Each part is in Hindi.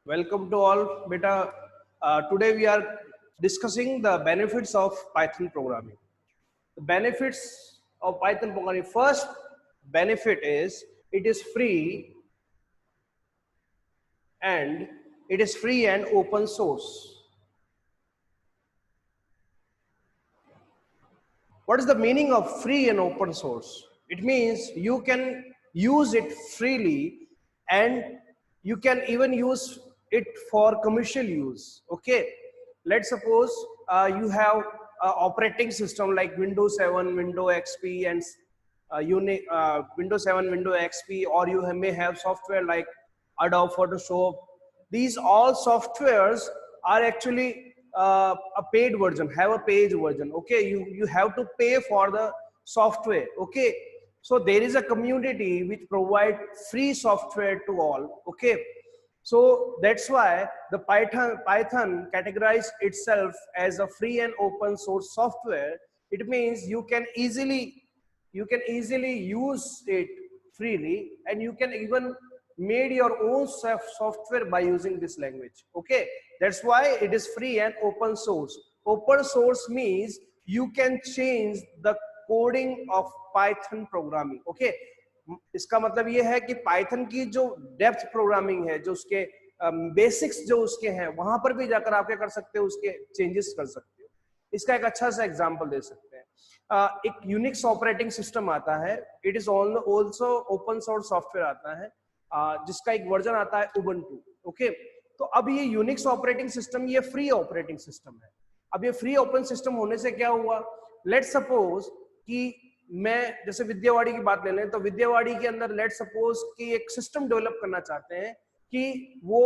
Welcome to all, beta. Today we are discussing the benefits of Python programming. The benefits of Python programming. First benefit is it is free and open source. What is the meaning of free and open source? It means you can use it freely and you can even use it for commercial use. Okay, let's suppose you have operating system like Windows 7, Windows XP, and Windows 7, Windows XP, or you may have software like Adobe Photoshop. These all softwares are actually a paid version, have a paid version. Okay, you have to pay for the software. Okay, so there is a community which provide free software to all. Okay, so that's why the Python categorize itself as a free and open source software. It means you can easily use it freely, and you can even made your own software by using this language. Okay, that's why it is free and open source. Open source means you can change the coding of Python programming. Okay, इसका मतलब ये है कि पाइथन की जो डेप्थ प्रोग्रामिंग है, जो उसके बेसिक्स जो उसके हैं, वहां पर भी जाकर आप क्या कर सकते हो, उसके चेंजेस कर सकते हो. इसका एक अच्छा सा एग्जांपल दे सकते हैं. एक यूनिक्स ऑपरेटिंग सिस्टम आता है. It is also open source software आता है, जिसका एक वर्जन आता है उबंटू. ओके, तो अब ये यूनिक्स ऑपरेटिंग सिस्टम ये फ्री ऑपरेटिंग सिस्टम है. अब ये फ्री ओपन सिस्टम होने से क्या हुआ, लेट्स सपोज कि मैं जैसे विद्यावाड़ी की बात ले लें, तो विद्यावाड़ी के अंदर लेट्स सपोज कि एक सिस्टम डेवलप करना चाहते हैं कि वो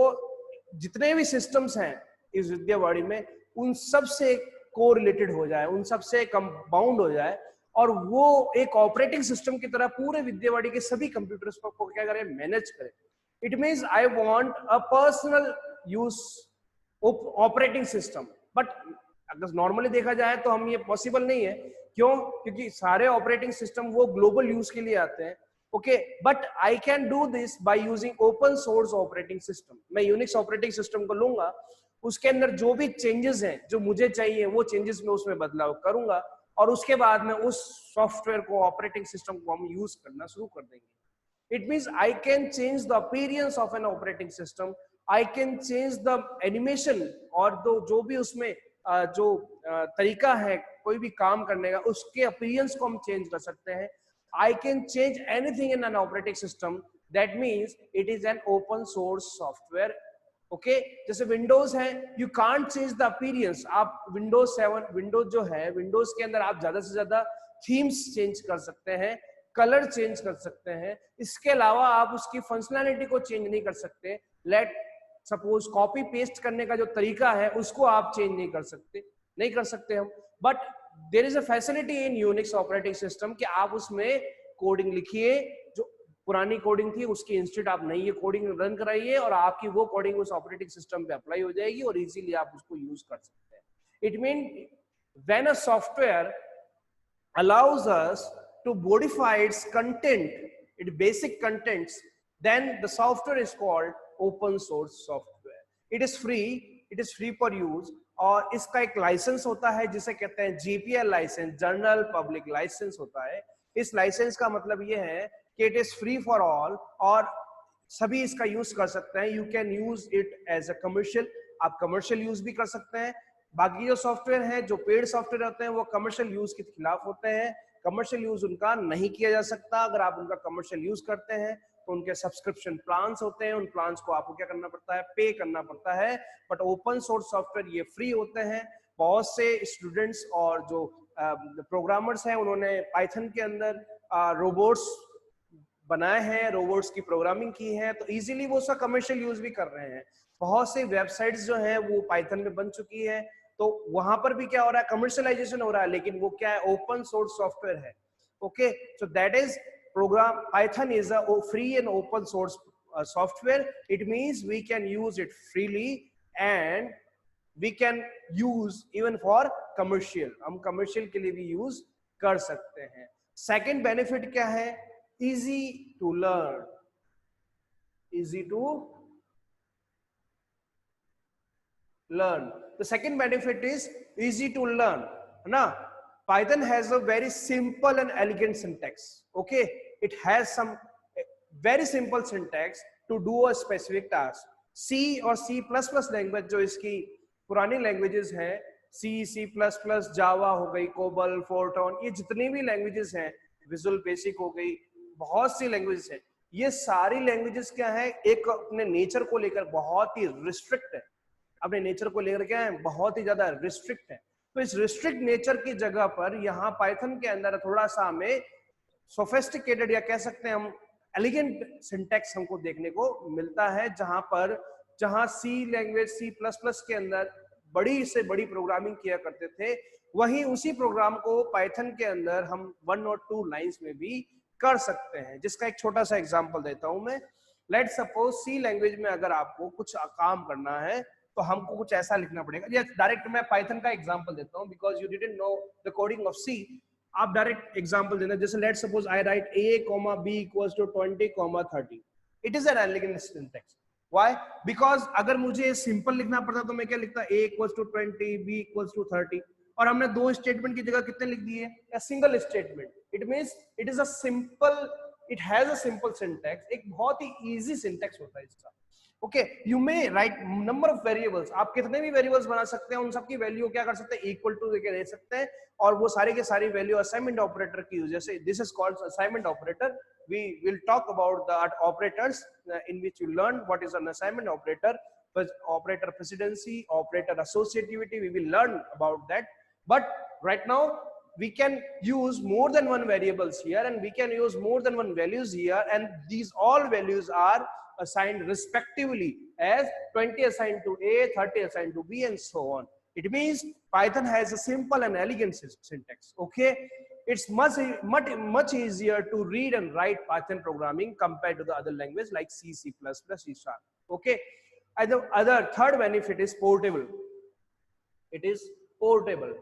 जितने भी सिस्टम्स हैं इस विद्यावाड़ी में उन सब से कोरिलेटेड हो जाए, उन सब से कंबाउंड हो जाए, और वो एक ऑपरेटिंग सिस्टम की तरह पूरे विद्यावाड़ी के सभी कंप्यूटर्स को क्या करें, मैनेज करें. It means I want a personal use operating system. But अगर नॉर्मली देखा जाए तो हम ये पॉसिबल नहीं है. क्यों? क्योंकि सारे ऑपरेटिंग सिस्टम वो ग्लोबल यूज के लिए आते हैं. Okay, but I can do this by using open source operating system. मैं यूनिक्स ऑपरेटिंग सिस्टम को लूंगा, उसके अंदर जो भी चेंजेस हैं जो मुझे चाहिए वो चेंजेस में उसमें बदलाव करूंगा, और उसके बाद में उस सॉफ्टवेयर को, ऑपरेटिंग सिस्टम को हम यूज करना शुरू कर देंगे. It means I can change the appearance of an operating system. I can change the animation, और जो भी उसमें जो तरीका है कोई भी काम करने का, उसके अपीयरेंस को हम चेंज कर सकते हैं. I can change anything in an operating system. That means it is an open source software. Okay, जैसे विंडोज है, you can't change the appearance. आप विंडोज 7 विंडोज जो है, विंडोज के अंदर आप ज्यादा से ज्यादा थीम्स चेंज कर सकते हैं, कलर चेंज कर सकते हैं. इसके अलावा आप उसकी फंक्शनैलिटी को चेंज नहीं कर सकते. लेट सपोज कॉपी पेस्ट करने का जो तरीका है उसको आप चेंज नहीं कर सकते हम. But there is a facility in Unix operating system कि आप उसमें कोडिंग लिखिए, जो पुरानी कोडिंग थी उसकी इंस्टेड आप नई कोडिंग रन कराइए, और आपकी वो कोडिंग उस ऑपरेटिंग सिस्टम पे अप्लाई हो जाएगी और इजीली आप उसको यूज कर सकते हैं. It mean when a software allows us to modify its content, its basic contents, then the software is called open source software. It is free for use, और इसका एक लाइसेंस होता है जिसे कहते हैं GPL licence, general public licence होता है. इस लाइसेंस का मतलब ये है कि it is free for all और सभी इसका यूज कर सकते हैं. You can use it as a commercial, आप कमर्शियल यूज भी कर सकते हैं. बाकी जो सॉफ्टवेयर है, जो पेड सॉफ्टवेयर होते हैं, वो कमर्शियल यूज के खिलाफ होते हैं. कमर्शियल यूज उनका नहीं किया जा सकता. अगर आप उनका कमर्शियल यूज करते हैं तो उनके सब्सक्रिप्शन प्लान्स होते हैं, उन प्लान्स को आपको क्या करना पड़ता है, पे करना पड़ता है. बट ओपन सोर्स सॉफ्टवेयर ये फ्री होते हैं. बहुत से स्टूडेंट्स और जो प्रोग्रामर्स हैं उन्होंने पाइथन के अंदर रोबोट्स बनाए हैं, रोबोट्स की प्रोग्रामिंग की है, तो इजीली वो उसका कमर्शियल यूज भी कर रहे हैं. बहुत से वेबसाइट्स जो हैं वो पाइथन में बन चुकी है, तो वहां पर भी क्या हो रहा है, कमर्शियलाइजेशन हो रहा है, लेकिन वो क्या है, ओपन सोर्स सॉफ्टवेयर है. Okay, so that is program. Python is a free and open source software. It means we can use it freely and we can use even for commercial. हम कमर्शियल के लिए भी यूज कर सकते हैं. सेकेंड बेनिफिट क्या है, easy to learn, easy to learn. The second benefit is easy to learn. Na? Python has a very simple and elegant syntax. Okay, it has some very simple syntax to do a specific task. C और C++ लैंग्वेज जो इसकी पुरानी लैंग्वेजेस हैं, C++, जावा हो गई, कोबल, फोर्टॉन, ये जितनी भी लैंग्वेजेस हैं, विजुअल बेसिक हो गई, बहुत सी लैंग्वेजेस हैं, ये सारी लैंग्वेजेस क्या है, एक अपने नेचर को लेकर बहुत ही रिस्ट्रिक्ट है, अपने नेचर को लेकर क्या है, बहुत ही ज्यादा रिस्ट्रिक्ट है. तो इस रिस्ट्रिक्ट नेचर की जगह पर यहाँ पाइथन के अंदर थोड़ा सा हमें सोफिस्टिकेटेड या कह सकते हैं हम एलिगेंट सिंटैक्स हमको देखने को मिलता है, जहां सी लैंग्वेज C++ के अंदर बड़ी से बड़ी प्रोग्रामिंग किया करते थे, वहीं उसी प्रोग्राम को पाइथन के अंदर हम 1 और 2 लाइंस में भी कर सकते हैं. जिसका एक छोटा सा एग्जांपल देता हूं मैं. लेट सपोज सी लैंग्वेज में अगर आपको कुछ काम करना है तो हमको कुछ ऐसा लिखना पड़ेगा. ये डायरेक्ट मैं पाइथन का एग्जांपल देता हूं because you didn't know the coding of C. आप डायरेक्ट एग्जांपल देना, जैसे let suppose I write a, b equals to 20, 30. It is an elegant syntax. Why? Because अगर मुझे सिंपल लिखना पड़ता तो मैं क्या लिखता, a equals to 20, b equals to 30, और हमने दो स्टेटमेंट की जगह कितने लिख दिए, a single statement. It means it is a simple, it has a simple syntax. एक बहुत ही इजी सिंटैक्स होता है इसका. Okay, you may right number of variables. आप कितने भी वेरिएबल्स बना सकते हैं, उन सबकी वैल्यू क्या कर सकते हैं, इक्वल टू देके दे सकते हैं, और वो सारे के सारी वैल्यू असाइनमेंट ऑपरेटर की यूज से, this is called assignment operator. We will talk about the operators in which you learn what is an assignment operator, operator precedency, operator associativity. We will learn about that. But right now we can use more than one variables here, and we can use more than one values here, and these all values are assigned respectively as 20 assigned to A, 30 assigned to B, and so on. It means Python has a simple and elegant syntax. Okay, it's much easier to read and write Python programming compared to the other language like C, C++, C#. Okay, and the other third benefit is portable. It is portable.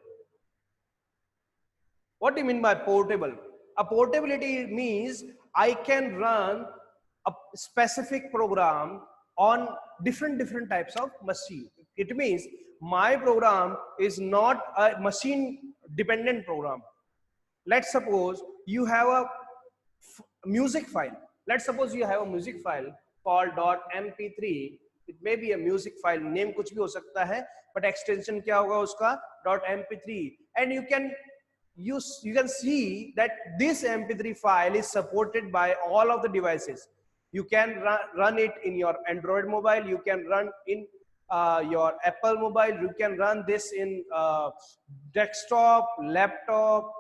What do you mean by portable? A portability means I can run a specific program on different types of machine. It means my program is not a machine dependent program. Let's suppose you have a music file. Let's suppose you have a music file called .mp3. It may be a music file, name कुछ भी हो सकता है, but extension क्या होगा उसका, .mp3. And you can see that this mp3 file is supported by all of the devices. You can run it in your Android mobile, you can run in your Apple mobile, you can run this in desktop, laptop,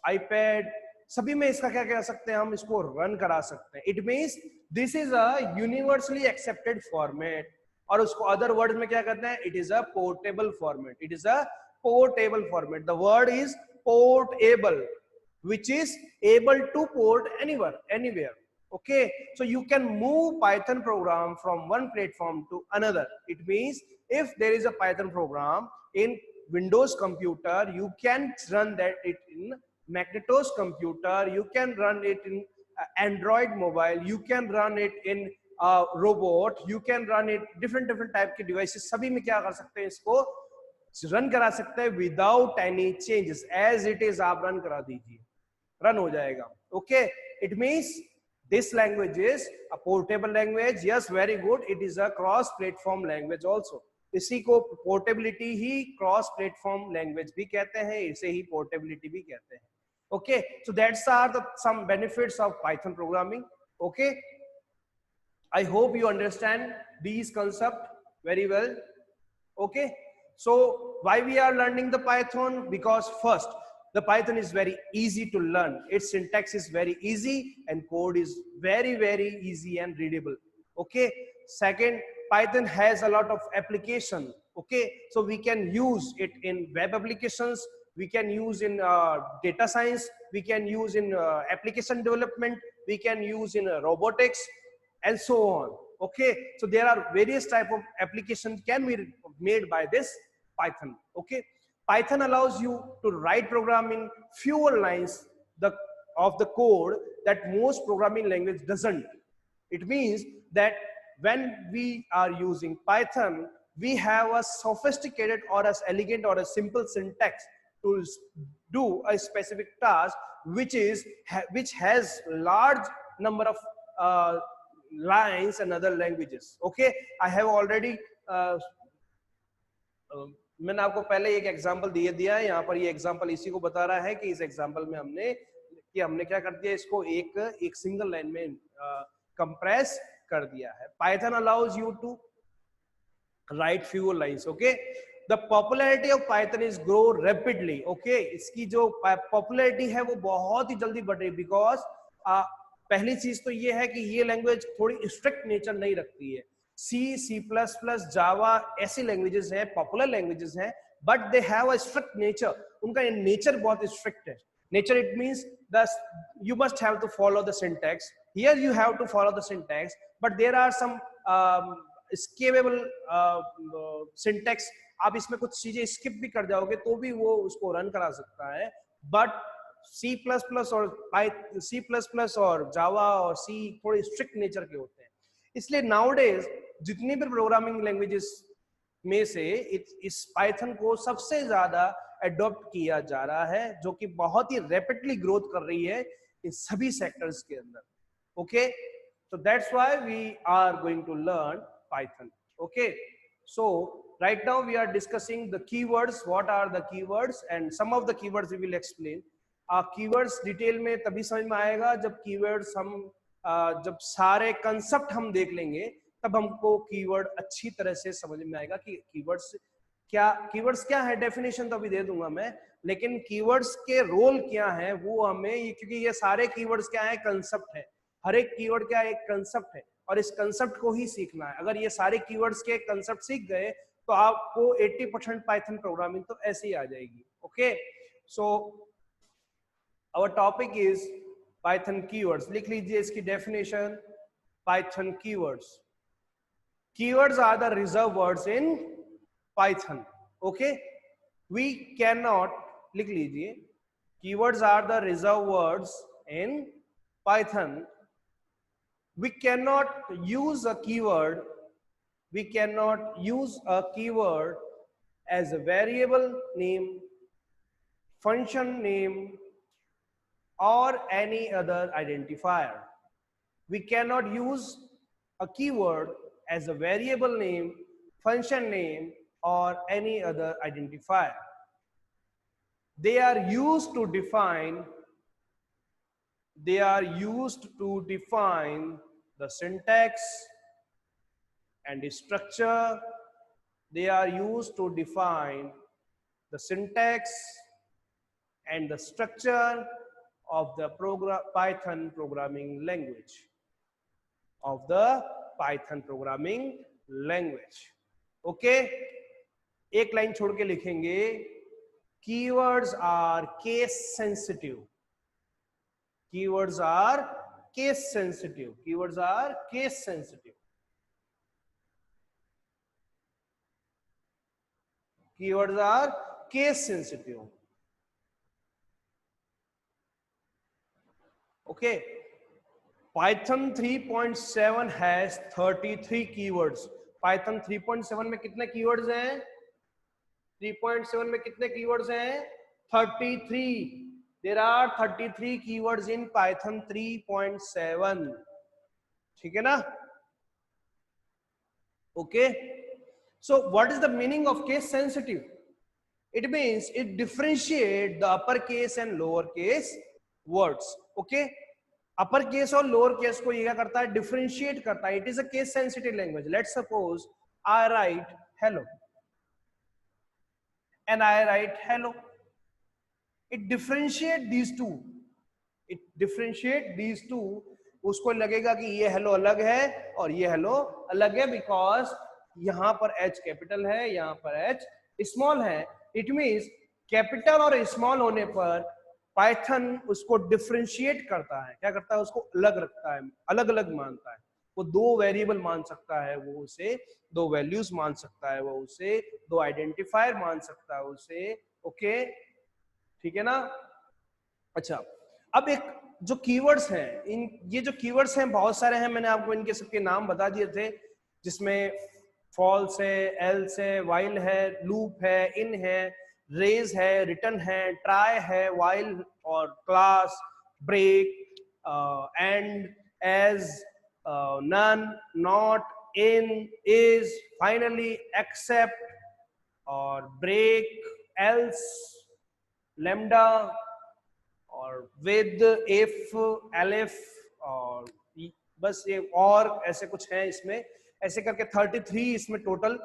iPad, सभी में इसका क्या कह सकते हैं, हम इसको रन करा सकते हैं. It means this is a universally accepted format, और उसको अदर वर्ड में क्या कहते हैं, it is a portable format. It is a portable format. The word is portable, which is able to port anywhere. Okay, so you can move Python program from one platform to another. It means if there is a Python program in Windows computer, you can run it in Macintosh computer, you can run it in Android mobile, you can run it in robot, you can run it different type के devices. सभी में क्या कर सकते हैं, इसको रन करा सकते हैं without any changes. As it is आप रन करा दीजिए, रन हो जाएगा. Okay, it means this language is a portable language. Yes, very good. It is a cross platform language also. इसी को पोर्टेबिलिटी ही क्रॉस प्लेटफॉर्म लैंग्वेज भी कहते हैं, इसे ही पोर्टेबिलिटी भी कहते हैं. Okay, so that's are the some benefits of Python programming. Okay, I hope you understand these concept very well. Okay, so why we are learning the Python? Because first, the Python is very easy to learn. Its syntax is very easy and code is very easy and readable. Okay, second, Python has a lot of application. Okay, so we can use it in web applications, we can use in data science, we can use in application development, we can use in robotics, and so on. Okay, so there are various type of applications can be made by this Python. Okay, Python allows you to write program in fewer lines of the code that most programming language doesn't. It means that when we are using Python, we have a sophisticated or as elegant or a simple syntax to do a specific task which has large number of lines and other languages. Okay, I have already मैंने आपको पहले एक एग्जांपल दिया है, यहाँ पर ये एग्जांपल इसी को बता रहा है कि इस एग्जांपल में हमने क्या कर दिया, इसको एक सिंगल लाइन में कंप्रेस कर दिया है. Python allows you to write fewer lines. Okay, the popularity of Python is grow rapidly. Okay, इसकी जो पॉपुलैरिटी है वो बहुत ही जल्दी बढ़ रही है बिकॉज पहली चीज तो ये है कि ये लैंग्वेज थोड़ी स्ट्रिक्ट नेचर नहीं रखती है. सी प्लस प्लस, जावा ऐसी लैंग्वेजेस हैं, पॉपुलर लैंग्वेजेस हैं, but they have a strict nature. उनका नेचर बहुत स्ट्रिक्ट है. Nature it means you must have to follow the syntax. Here you have to follow the syntax, but there are some escapable syntax. आप इसमें कुछ चीजें स्किप भी कर जाओगे तो भी वो उसको रन करा सकता है. बट C++ और जावा और सी थोड़े स्ट्रिक्ट नेचर के होते हैं. इसलिए नाउडेज जितनी भी प्रोग्रामिंग लैंग्वेजेस में से इस पाइथन को सबसे ज्यादा अडॉप्ट किया जा रहा है, जो कि बहुत ही रैपिडली ग्रोथ कर रही है इन सभी सेक्टर्स के अंदर. Okay, so that's why we are going to learn Python. Okay, so right now we are discussing the keywords. What are the keywords? And some of the keywords we will explain. Keywords detail में तभी समझ में आएगा जब keywords जब सारे कंसेप्ट हम देख लेंगे तब हमको कीवर्ड अच्छी तरह से समझ में आएगा कि कीवर्ड्स क्या है. डेफिनेशन तो अभी दे दूंगा मैं, लेकिन कीवर्ड्स के रोल क्या है वो हमें, क्योंकि ये सारे कीवर्ड्स क्या है, कंसेप्ट है. हर एक कीवर्ड क्या है, एक कंसेप्ट है, और इस कंसेप्ट को ही सीखना है. अगर ये सारे कीवर्ड्स के कंसेप्ट सीख गए तो आपको 80% पाइथन प्रोग्रामिंग तो ऐसे ही आ जाएगी. Okay, so our topic is Python keywords. लिख लीजिए इसकी definition. Python keywords. Keywords are the reserved words in Python. Okay, we cannot, लिख लीजिए, keywords are the reserved words in Python. We cannot use a keyword. We cannot use a keyword as a variable name, function name, or any other identifier. We cannot use a keyword as a variable name, function name, or any other identifier. They are used to define the syntax and the structure. They are used to define the syntax and the structure of the Python programming language. Okay, एक लाइन छोड़ के लिखेंगे, keywords are case sensitive. Keywords are case sensitive. Keywords are case sensitive. Keywords are case sensitive. Okay, Python 3.7 has 33 keywords. Python 3.7 में कितने keywords हैं? 3.7 में कितने keywords हैं? 33. There are 33 keywords in Python 3.7. ठीक है ना? Okay. So what is the meaning of case sensitive? It means it differentiates the uppercase and lowercase words. Okay. Upper case और लोअर केस को ये क्या करता है, डिफरेंशिएट करता है. It is a case sensitive language. Let's suppose I right hello and I right hello. It differentiate these two. It differentiate these two. उसको लगेगा कि ये हेलो अलग है और ये हेलो अलग है बिकॉज यहां पर एच कैपिटल है, यहां पर एच स्मॉल है. इट मींस कैपिटल और स्मॉल होने पर पाइथन उसको डिफरेंशिएट करता है. क्या करता है, उसको अलग रखता है, अलग अलग मानता है. वो दो वेरिएबल मान सकता है, वो उसे दो वैल्यूज मान सकता है, वो उसे दो आइडेंटिफायर मान सकता है उसे. ओके, ठीक है ना. अच्छा, अब एक जो कीवर्ड्स हैं, ये जो कीवर्ड्स हैं बहुत सारे हैं, मैंने आपको इनके सबके नाम बता दिए थे, जिसमें फॉल्स है, एल्स है, वाइल है, लूप है, इन है, रेज है, रिटर्न है, ट्राई है, वाइल और class, break, and, as, none, not, in, is, finally, except और ब्रेक, एल्स, लेमडा और विद, इफ, एलिफ और बस ये और ऐसे कुछ है इसमें, ऐसे करके 33 इसमें टोटल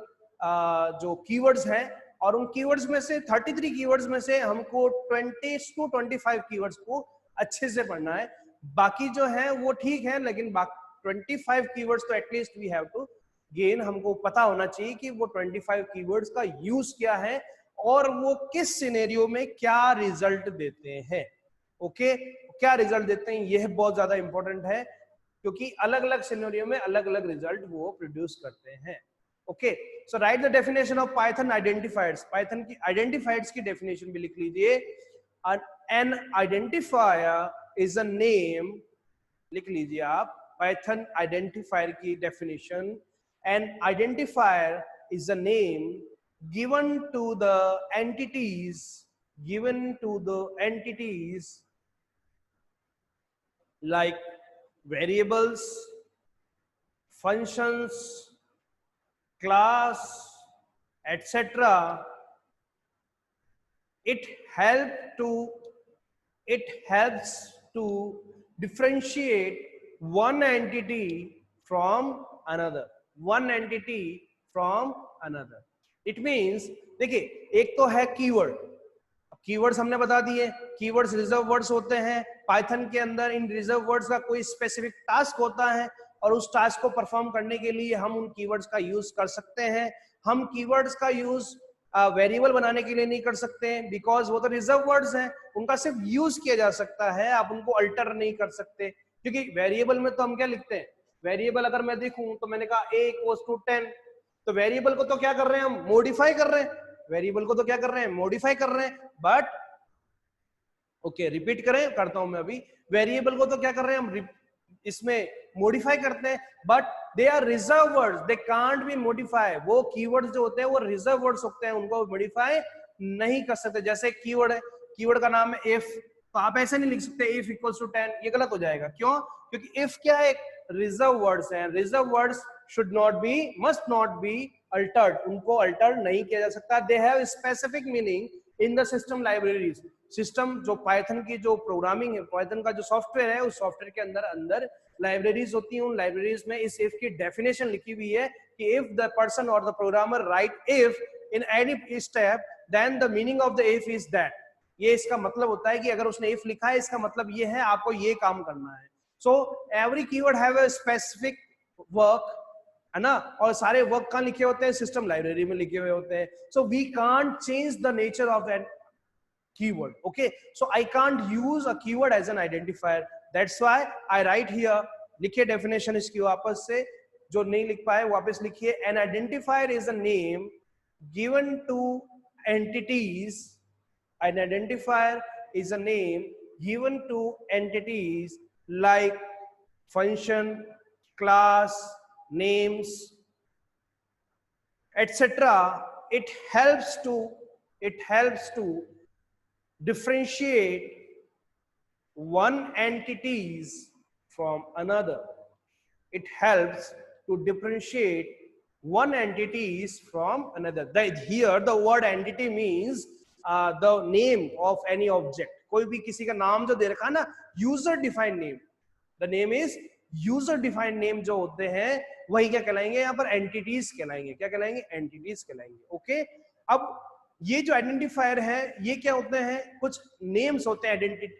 जो कीवर्ड्स हैं। और उन कीवर्ड्स में से 33 कीवर्ड्स में से हमको 20 to 25 कीवर्ड्स को अच्छे से पढ़ना है। बाकी जो है वो ठीक है, लेकिन 25 कीवर्ड्स तो at least we have to gain. हमको पता होना चाहिए कि वो 25 कीवर्ड्स का यूज क्या है और वो किस सिनेरियो में क्या रिजल्ट देते हैं। ओके, क्या रिजल्ट देते हैं यह बहुत ज्यादा इंपॉर्टेंट है, क्योंकि अलग अलग सिनेरियो में अलग अलग रिजल्ट वो प्रोड्यूस करते हैं। Okay, so right the definition of Python identifiers. Python की आइडेंटिफायर्स की डेफिनेशन भी लिख लीजिए। N identifier is a name, लिख लीजिए आप पाइथन आइडेंटिफायर की definition. N identifier is a name given to the entities, given to the entities like variables, functions, class, etc. it helps to differentiate one entity from another, one entity from another. It means, देखिए एक तो है कीवर्ड, कीवर्ड्स हमने बता दिए, कीवर्ड्स रिजर्व वर्ड्स होते हैं पाइथन के अंदर। इन रिजर्व वर्ड्स का कोई स्पेसिफिक टास्क होता है और उस टास्क को परफॉर्म करने के लिए हम उन कीवर्ड्स का यूज कर सकते हैं। हम कीवर्ड्स का यूज वेरिएबल बनाने के लिए नहीं कर सकते हैं, बिकॉज वो तो रिजर्व वर्ड्स हैं, उनका सिर्फ यूज किया जा सकता है, आप उनको अल्टर नहीं कर सकते। क्योंकि वेरिएबल में तो हम क्या लिखते हैं, वेरिएबल अगर मैं देखूं तो मैंने कहा a equals to 10, तो वेरिएबल को तो क्या कर रहे हैं हम, मॉडिफाई कर रहे हैं, वेरिएबल को तो क्या कर रहे हैं, मॉडिफाई कर रहे हैं। बट ओके, रिपीट करें, करता हूं मैं अभी, वेरिएबल को तो क्या कर रहे हैं हम, इसमें मॉडिफाई करते हैं, but they are reserve words, they can't be modify. वो कीवर्ड्स जो होते हैं वो रिजर्व वर्ड्स होते हैं, उनको मॉडिफाई नहीं कर सकते। जैसे कीवर्ड है, कीवर्ड का नाम है इफ, तो आप ऐसे नहीं लिख सकते इफ इक्वल्स टू 10, ये गलत हो जाएगा। क्यों? क्योंकि इफ क्या है, रिजर्व वर्ड्स हैं, reserve words should not be, must not be altered, उनको अल्टर नहीं किया जा सकता। they have specific meaning in the system libraries। System जो पाइथन की जो प्रोग्रामिंग है, पाइथन का जो सॉफ्टवेयर है, उस सॉफ्टवेयर के अंदर अंदर लाइब्रेरीज होती हैं। उन लाइब्रेरीज में इस इफ की डेफिनेशन लिखी हुई है कि if the person or the programmer write if in any step then the meaning of the if is that. ये इसका मतलब होता है कि अगर उसने इफ लिखा है, इसका मतलब ये है आपको ये काम करना है। So every keyword have a specific work, है ना, और सारे वर्क कहाँ लिखे होते हैं, सिस्टम लाइब्रेरी में लिखे हुए होते हैं। So we can't change the nature of that keyword. Okay, so I can't use a keyword as an identifier, that's why I write here, लिखिए definition इसकी वापस से, जो नहीं लिख पाए वापस लिखिए। an identifier is a name given to entities, an identifier is a name given to entities like function, class, names, etc. it helps to differentiate one entities from another. It helps to differentiate one entities from another. Here the word entity means the name of any object. कोई भी किसी का नाम जो दे रखा है ना, user defined name, the name is user defined name जो होते हैं वही क्या कहलाएंगे, यहाँ पर एंटिटीज कहलाएंगे। क्या कहलाएंगे? एंटिटीज कहलाएंगे। ओके, अब ये जो आइडेंटिफायर है ये क्या होते हैं, कुछ नेम्स होते हैं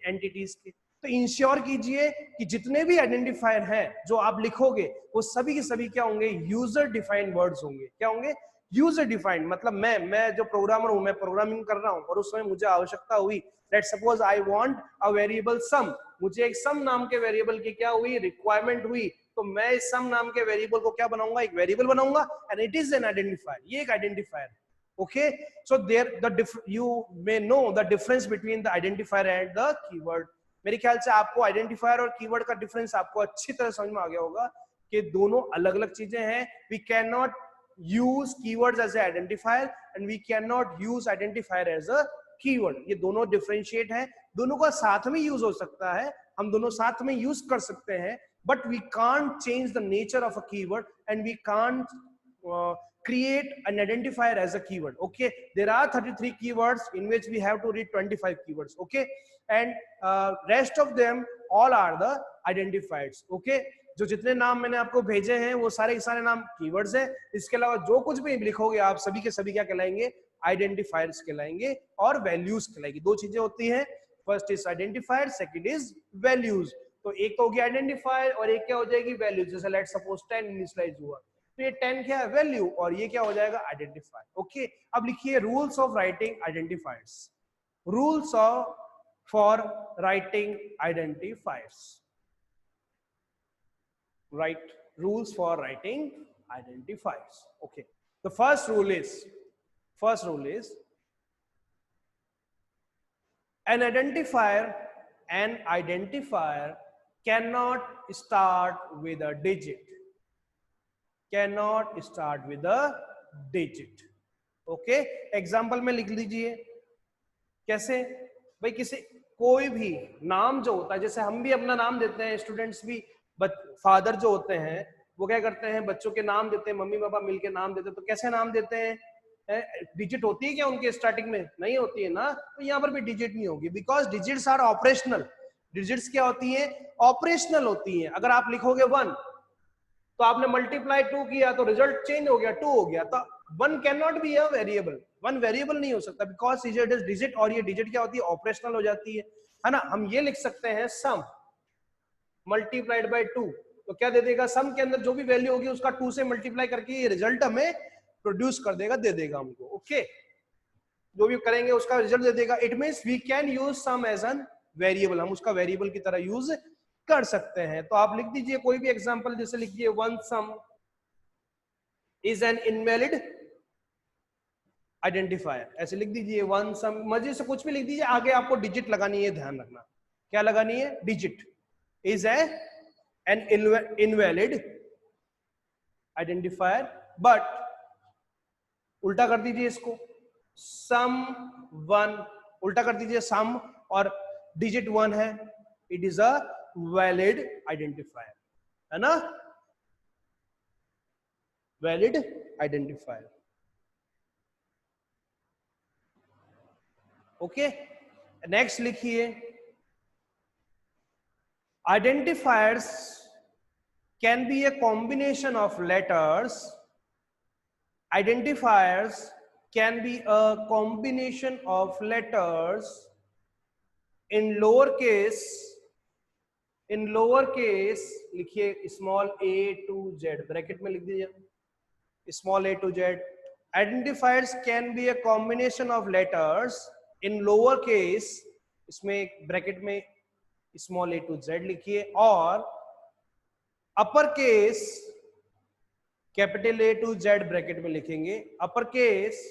एंटिटीज के। तो इंश्योर कीजिए कि जितने भी आइडेंटिफायर हैं जो आप लिखोगे वो सभी के सभी क्या होंगे, यूजर डिफाइंड वर्ड्स होंगे। क्या होंगे? User defined. मतलब मैं जो प्रोग्रामर हूं, मैं प्रोग्रामिंग कर रहा हूं और उस समय मुझे आवश्यकता हुई, let's suppose I want a variable sum, मुझे एक सम नाम के वेरिएबल की क्या हुई, रिक्वायरमेंट हुई, तो मैं इस सम नाम के वेरिएबल को क्या बनाऊंगा, एक वेरिएबल बनाऊंगा, and it is N identifier. ये एक आइडेंटिफायर है। Okay, so there you may know the difference between the identifier and the keyword. मेरे ख्याल से आपको आइडेंटिफायर और कीवर्ड का डिफरेंस आपको अच्छी तरह समझ में आ गया होगा कि दोनों अलग अलग चीजें हैं। We cannot use keywords as an identifier and we cannot use identifier as a keyword. ये दोनों differentiate है, दोनों का साथ में use हो सकता है, हम दोनों साथ में use कर सकते हैं, but we can't change the nature of a keyword and we can't create an identifier as a keyword. Okay, there are 33 keywords in which we have to read 25 keywords. Okay, and rest of them all are the identifiers. Okay, जो जितने नाम मैंने आपको भेजे हैं वो सारे के सारे नाम कीवर्ड्स हैं. इसके अलावा जो कुछ भी लिखोगे आप सभी के सभी क्या कहलाएंगे? आइडेंटिफायर्स कहलाएंगे और वैल्यूज कहलाएगी. दो चीजें होती हैं, first is identifier, second is values. तो एक तो हो गया आइडेंटिफायर और एक क्या हो जाएगी? वैल्यूज. जैसे लेट सपोज 10 इनिशियलाइज हुआ तो ये 10 क्या है? वैल्यू, और ये क्या हो जाएगा? आइडेंटिफायर. ओके, अब लिखिए rules of writing identifiers. Rules of for writing identifiers. Right, rules for writing identifiers. Okay, the first rule is an identifier cannot start with a digit. Okay, example में लिख लीजिए. कैसे भाई? किसी कोई भी नाम जो होता है, जैसे हम भी अपना नाम देते हैं, स्टूडेंट्स भी, फादर जो होते हैं वो क्या करते हैं? बच्चों के नाम देते हैं, मम्मी पापा मिलके नाम देते हैं. तो कैसे नाम देते हैं? डिजिट होती है क्या उनके स्टार्टिंग में? नहीं होती है ना. तो यहाँ पर भी डिजिट नहीं होगी, because digits are operational. Digits क्या होती है? ऑपरेशनल होती है. अगर आप लिखोगे 1 तो आपने मल्टीप्लाई 2 किया तो रिजल्ट चेंज हो गया, 2 हो गया. तो 1 can not be a variable. 1 variable नहीं हो सकता, बिकॉज इट इज डिजिट, और ये डिजिट क्या होती है? ऑपरेशनल हो जाती है ना. हम ये लिख सकते हैं सम मल्टीप्लाइड बाय 2, तो क्या दे देगा? सम के अंदर जो भी वैल्यू होगी उसका 2 से मल्टीप्लाई करके ये रिजल्ट हमें प्रोड्यूस कर देगा, दे देगा हमको. ओके, जो भी करेंगे उसका रिजल्ट दे देगा. It means we can use sum as an variable. हम उसका वेरिएबल की तरह यूज कर सकते हैं. तो आप लिख दीजिए कोई भी एग्जांपल, जैसे लिखिए 1 सम इज एन इनवैलिड आइडेंटिफायर. ऐसे लिख दीजिए 1 सम, मजे से कुछ भी लिख दीजिए, आगे आपको डिजिट लगानी है, ध्यान रखना. क्या लगानी है? Digit. is an invalid identifier, but उल्टा कर दीजिए इसको, sum 1 उल्टा कर दीजिए sum और digit 1 है, it is a valid identifier, है ना? valid identifier. ओके, नेक्स्ट लिखिए identifiers can be a combination of letters. Identifiers can be a combination of letters in lowercase. In lowercase लिखिए small a to z, bracket में लिख दीजिए small a to z. Identifiers can be a combination of letters in lowercase, इसमें ब्रैकेट में स्मॉल a to z लिखिए, और upper case capital A to Z bracket में लिखेंगे, upper case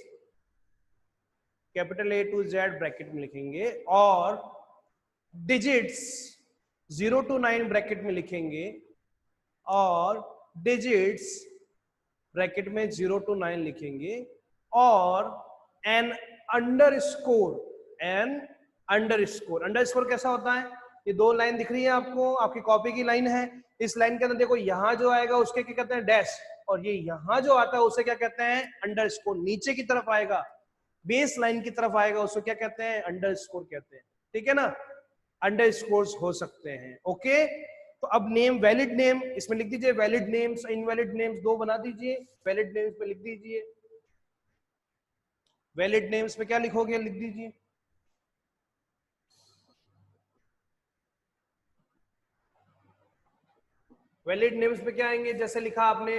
capital A to Z bracket में लिखेंगे, और डिजिट्स 0 to 9 ब्रैकेट में लिखेंगे, और डिजिट्स ब्रैकेट में 0 to 9 लिखेंगे, और एन अंडरस्कोर. अंडरस्कोर कैसा होता है? ये 2 लाइन दिख रही है आपको, आपकी कॉपी की लाइन है. इस लाइन के अंदर देखो, यहां जो आएगा उसके क्या कहते हैं? डैश. और ये यहां जो आता है उसे क्या कहते हैं? अंडरस्कोर. नीचे की तरफ आएगा, बेस लाइन की तरफ आएगा, उसे क्या कहते हैं? अंडरस्कोर कहते हैं. ठीक है ना? अंडरस्कोर्स हो सकते हैं. ओके, तो अब नेम, वैलिड नेम इसमें लिख दीजिए. वैलिड नेम्स, इनवैलिड नेम्स 2 बना दीजिए. वैलिड नेम्स पे लिख दीजिए. वैलिड नेम्स पे क्या लिखोगे? लिख दीजिए वैलिड नेम्स पे क्या आएंगे? जैसे लिखा आपने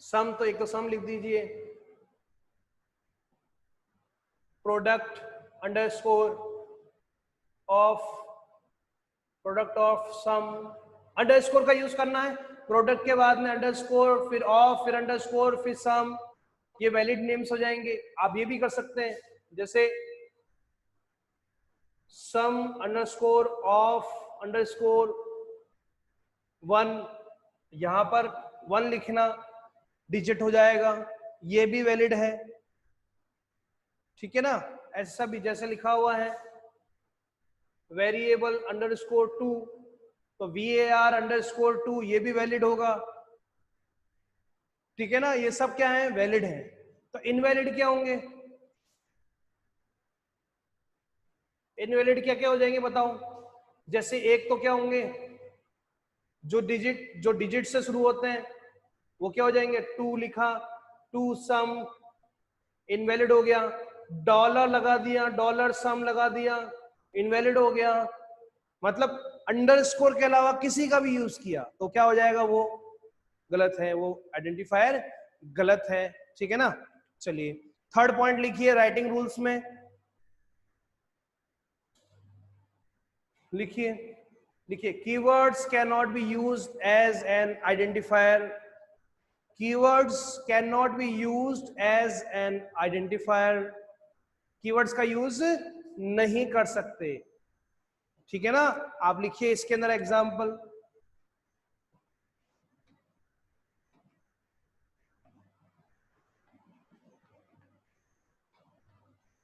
सम, तो एक तो सम लिख दीजिए. Product underscore of sum, underscore का यूज करना है. प्रोडक्ट के बाद में अंडरस्कोर, फिर ऑफ, फिर अंडरस्कोर, फिर सम. ये वैलिड नेम्स हो जाएंगे. आप ये भी कर सकते हैं, जैसे सम अंडरस्कोर ऑफ अंडरस्कोर 1, यहां पर 1 लिखना डिजिट हो जाएगा, ये भी वैलिड है, ठीक है ना। ऐसा भी जैसे लिखा हुआ है वेरिएबल अंडरस्कोर 2, तो var_2 ये भी वैलिड होगा, ठीक है ना। ये सब क्या है, वैलिड है। तो इनवैलिड क्या होंगे, इनवैलिड क्या क्या हो जाएंगे बताओ। जैसे एक तो क्या होंगे, जो डिजिट से शुरू होते हैं वो क्या हो जाएंगे, 2 लिखा, 2 सम, इनवैलिड हो गया। डॉलर लगा दिया, डॉलर सम लगा दिया, इनवैलिड हो गया। मतलब अंडरस्कोर के अलावा किसी का भी यूज किया तो क्या हो जाएगा, वो गलत है, वो आइडेंटिफायर गलत है, ठीक है ना। चलिए थर्ड पॉइंट लिखिए राइटिंग रूल्स में, लिखिए लिखिए keywords can not be used as an identifier, keywords can not be used as an identifier, keywords का यूज नहीं कर सकते, ठीक है ना। आप लिखिए इसके अंदर एग्जांपल,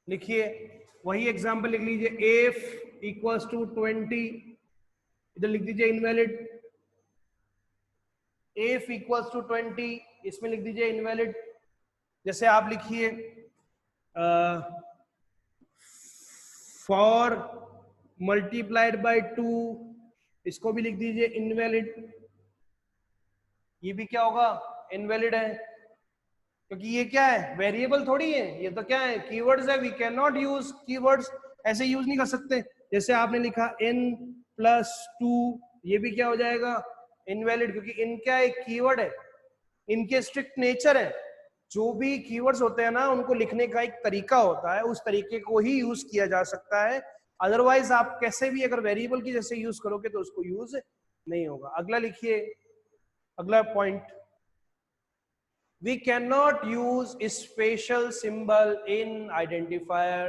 लिखिए वही एग्जांपल लिख लीजिए, इफ इक्वल्स टू 20, इधर लिख दीजिए इनवैलिड, इफ इक्वल्स टू 20 इसमें लिख दीजिए इनवैलिड। जैसे आप लिखिए फॉर मल्टीप्लाइड बाय 2, इसको भी लिख दीजिए इनवैलिड, ये भी क्या होगा, इनवैलिड है, क्योंकि ये क्या है, वेरिएबल थोड़ी है, ये तो क्या है, कीवर्ड्स है। We can not use keywords, ऐसे यूज नहीं कर सकते। जैसे आपने लिखा n+2, ये भी क्या हो जाएगा, इनवैलिड, क्योंकि इन क्या एक कीवर्ड है, इनके स्ट्रिक्ट नेचर है। जो भी कीवर्ड्स होते हैं ना, उनको लिखने का एक तरीका होता है, उस तरीके को ही यूज किया जा सकता है। अदरवाइज आप कैसे भी अगर वेरिएबल की जैसे यूज करोगे तो उसको यूज नहीं होगा। अगला लिखिए, अगला point, we cannot use special symbol in identifier,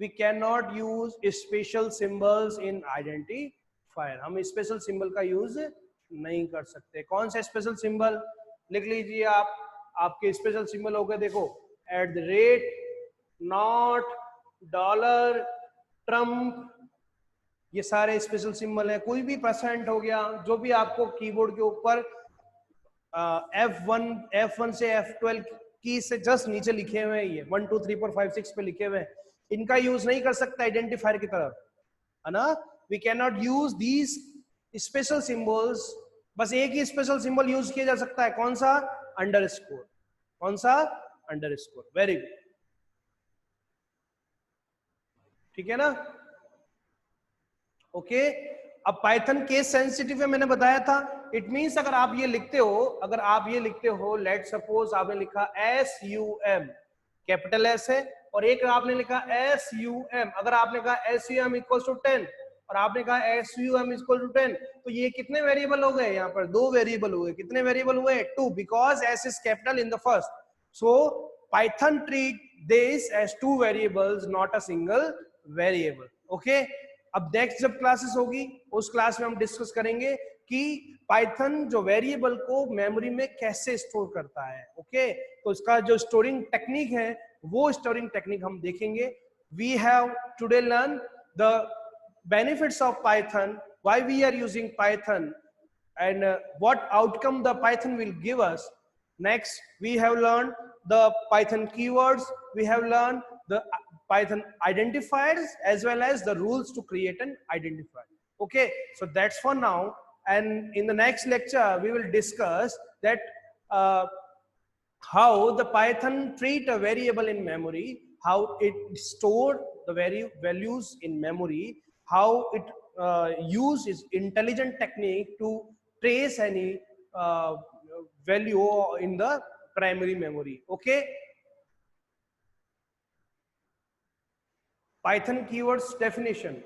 we cannot use special symbols in identifier, हम स्पेशल सिंबल का यूज नहीं कर सकते। कौन सा स्पेशल सिंबल, लिख लीजिए आप, आपके स्पेशल सिंबल हो गए देखो, @ नॉट, डॉलर, ट्रम्प, ये सारे स्पेशल सिंबल है। कोई भी % हो गया, जो भी आपको कीबोर्ड के ऊपर F1 से F12 की से जस्ट नीचे लिखे हुए हैं, ये 1 2 3 4 5 6 पे लिखे हुए हैं, इनका यूज नहीं कर सकता आइडेंटिफायर की तरफ, है ना। We can not use these special symbols, बस एक ही स्पेशल सिंबल यूज किया जा सकता है, कौन सा, अंडरस्कोर, कौन सा, अंडरस्कोर, वेरी गुड, ठीक है ना। ओके, अब पाइथन केस सेंसिटिव है, मैंने बताया था। इट मींस अगर आप ये लिखते हो, अगर आप ये लिखते हो, लेट सपोज आपने लिखा SUM, कैपिटल S है, और एक आपने लिखा SUM, अगर आपने कहा SUM इक्वल टू 10 और आपने कहा SUM इक्वल टू 10, तो ये कितने वेरिएबल हो गए, यहाँ पर 2 वेरिएबल हुए। कितने वेरिएबल हुए, 2, because S is capital in the first, so Python treat this as 2 variables, not a single variable. Okay, अब नेक्स्ट जब क्लासेस होगी उस क्लास में हम डिस्कस करेंगे कि पाइथन जो वेरिएबल को मेमोरी में कैसे स्टोर करता है। ओके, तो इसका जो स्टोरिंग टेक्निक है वो स्टोरिंग टेक्निक हम देखेंगे। We have today learn the benefits of Python, why we are using Python, and what outcome the Python will give us. Next, we have learned the Python keywords, we have learned the Python identifiers as well as the rules to create an identifier. Okay, so that's for now, and in the next lecture we will discuss that how the Python treat a variable in memory, how it stored the values in memory, how it uses intelligent technique to trace any value in the primary memory. Okay, Python keywords definition.